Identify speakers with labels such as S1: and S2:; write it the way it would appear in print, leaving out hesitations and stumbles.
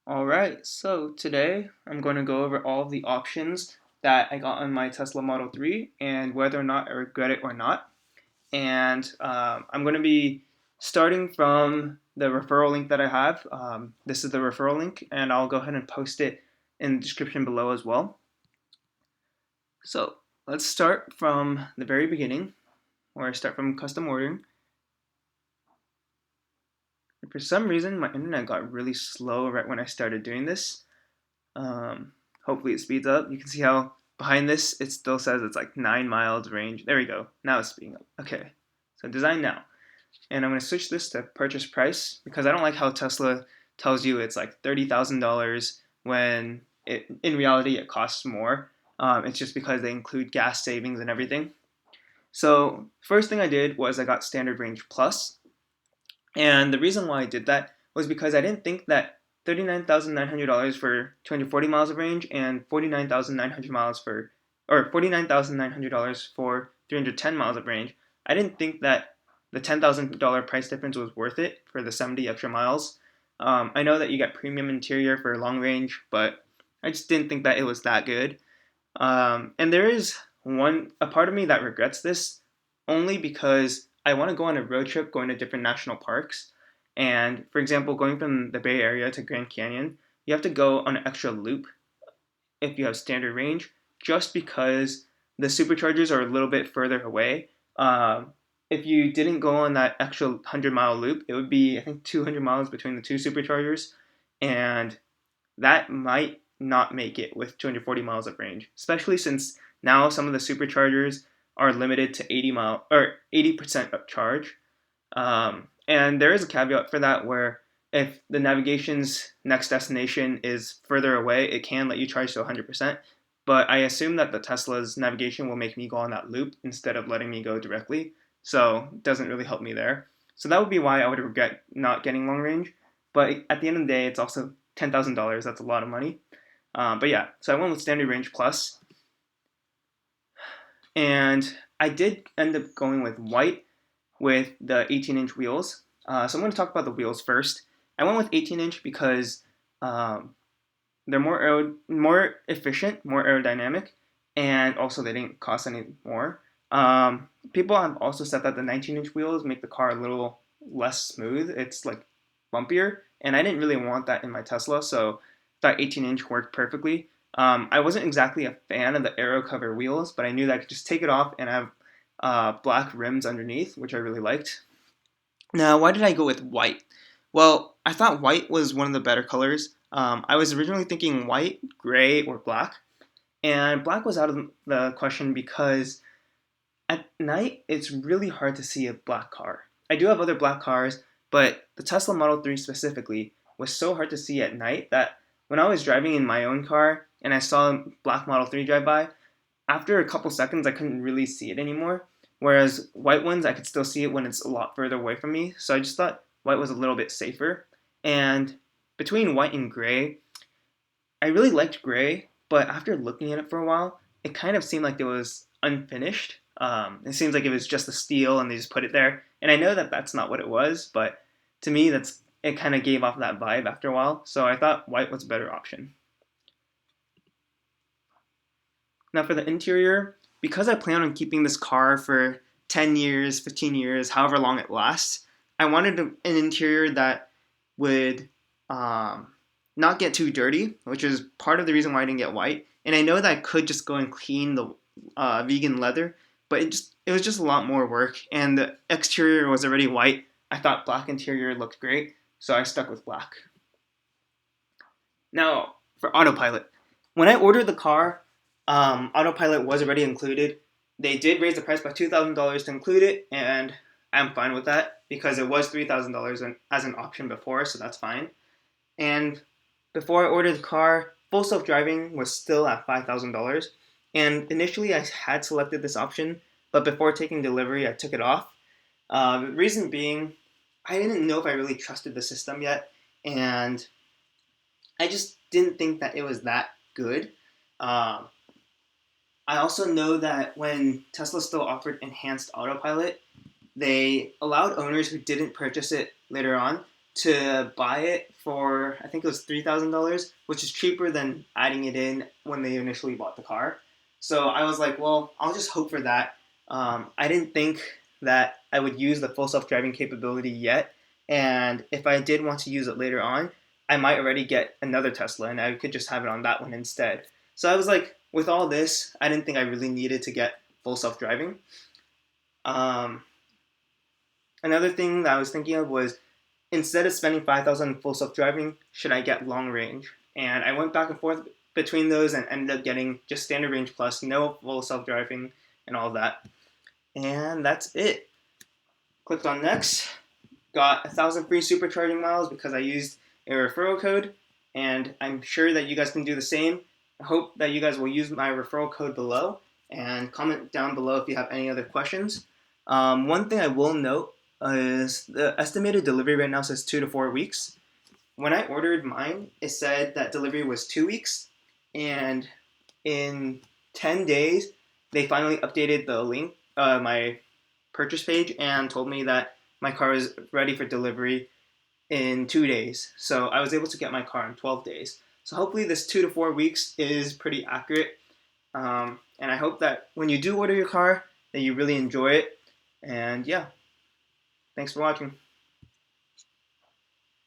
S1: Alright, so today I'm going to go over all of the options that I got on my Tesla Model 3 and whether or not I regret it or not. And I'm going to be starting from the referral link that I have. This is the referral link, and I'll go ahead and post it in the description below as well. So let's start from the very beginning, where I start from custom ordering. For some reason, my internet got really slow right when I started doing this. Um, Hopefully it speeds up. You can see how behind this it still says it's like 9 miles range. There we go. Now it's speeding up. Okay, so design now. And I'm going to switch this to purchase price because I don't like how Tesla tells you it's like $30,000 when in reality it costs more. It's just because they include gas savings and everything. So first thing I did was I got standard range plus, and the reason why I did that was because I didn't think that $39,900 for 240 miles of range and 49,900 miles for, or $49,900 for 310 miles of range. I didn't think that the $10,000 price difference was worth it for the 70 extra miles. I know that you get premium interior for long range, but I just didn't think that it was that good. And there is a part of me that regrets this only because I want to go on a road trip going to different national parks. And for example, going from the Bay Area to Grand Canyon, you have to go on an extra loop if you have standard range, just because the superchargers are a little bit further away. If you didn't go on that extra 100-mile loop, it would be, I think, 200 miles between the two superchargers. And that might not make it with 240 miles of range, especially since now some of the superchargers are limited to 80% of charge. And there is a caveat for that where if the navigation's next destination is further away, it can let you charge to 100%. But I assume that the Tesla's navigation will make me go on that loop instead of letting me go directly. So it doesn't really help me there. So that would be why I would regret not getting long range. But at the end of the day, it's also $10,000. That's a lot of money. But yeah, so I went with standard range plus, and I did end up going with white with the 18-inch wheels. So I'm going to talk about the wheels first. I went with 18-inch because um, they're more efficient, more aerodynamic, and also they didn't cost any more. People have also said that the 19-inch wheels make the car a little less smooth. It's like bumpier, and I didn't really want that in my Tesla, so that 18-inch worked perfectly. I wasn't exactly a fan of the aero cover wheels, but I knew that I could just take it off and have black rims underneath, which I really liked. Now, why did I go with white? Well, I thought white was one of the better colors. I was originally thinking white, gray, or black, and black was out of the question because at night it's really hard to see a black car. I do have other black cars, but the Tesla Model 3 specifically was so hard to see at night that when I was driving in my own car and I saw a black Model 3 drive by, after a couple seconds I couldn't really see it anymore. Whereas white ones, I could still see it when it's a lot further away from me. So I just thought white was a little bit safer. And between white and gray, I really liked gray, but after looking at it for a while, it kind of seemed like it was unfinished. It seems like it was just a steel and they just put it there. And I know that that's not what it was, but to me, it kind of gave off that vibe after a while. So I thought white was a better option. Now for the interior, because I plan on keeping this car for 10 years, 15 years, however long it lasts, I wanted an interior that would not get too dirty, which is part of the reason why I didn't get white. And I know that I could just go and clean the vegan leather, but it was just a lot more work. And the exterior was already white. I thought black interior looked great, so I stuck with black. Now for autopilot, when I ordered the car, autopilot was already included. They did raise the price by $2,000 to include it, and I'm fine with that because it was $3,000 as an option before, so that's fine. And before I ordered the car, full self driving was still at $5,000. And initially, I had selected this option, but before taking delivery, I took it off. The reason being, I didn't know if I really trusted the system yet, and I just didn't think that it was that good. Um, I also know that when Tesla still offered enhanced autopilot, they allowed owners who didn't purchase it later on to buy it for, I think it was $3,000, which is cheaper than adding it in when they initially bought the car. So I was like, well, I'll just hope for that. I didn't think that I would use the full self-driving capability yet, and if I did want to use it later on, I might already get another Tesla, and I could just have it on that one instead. So I was like, with all this, I didn't think I really needed to get full self-driving. Um, Another thing that I was thinking of was, instead of spending 5,000 full self-driving, should I get long range? And I went back and forth between those and ended up getting just standard range plus, no full self-driving and all of that. And that's it. Clicked on next, got 1,000 free supercharging miles because I used a referral code, and I'm sure that you guys can do the same. I hope that you guys will use my referral code below, and comment down below if you have any other questions. One thing I will note is the estimated delivery right now says 2 to 4 weeks. When I ordered mine, it said that delivery was 2 weeks, and in 10 days, they finally updated the link, my purchase page, and told me that my car is ready for delivery in 2 days. So I was able to get my car in 12 days. So hopefully this 2 to 4 weeks is pretty accurate. And I hope that when you do order your car, that you really enjoy it. And yeah, thanks for watching.